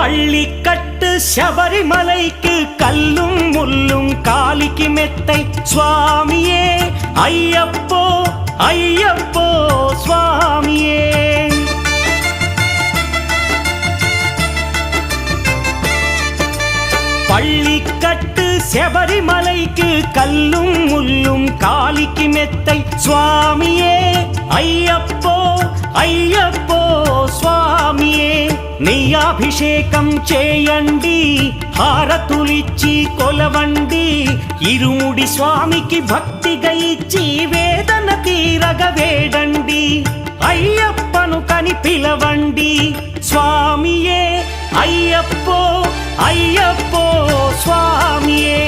பள்ளிக்கட்டு சபரிமலைக்கு கல்லும் முள்ளும் காலிக்கு மெத்தை சுவாமியே ஐயப்போ ஐயப்போ சுவாமியே. பள்ளிக்கட்டு சபரிமலைக்கு கல்லும் முள்ளும் காலிக்கு மெத்தை சுவாமியே ஐயப்போ ஐயப்போ స్వామియే. నీ అభిషేకం చేయండి హారతులిచ్చి కొలవండి ఇరుముడి స్వామికి భక్తిగా ఇచ్చి వేదన తీరగ వేడండి అయ్యప్పను కని పిలవండి స్వామియే అయ్యప్పో అయ్యప్పో స్వామియే.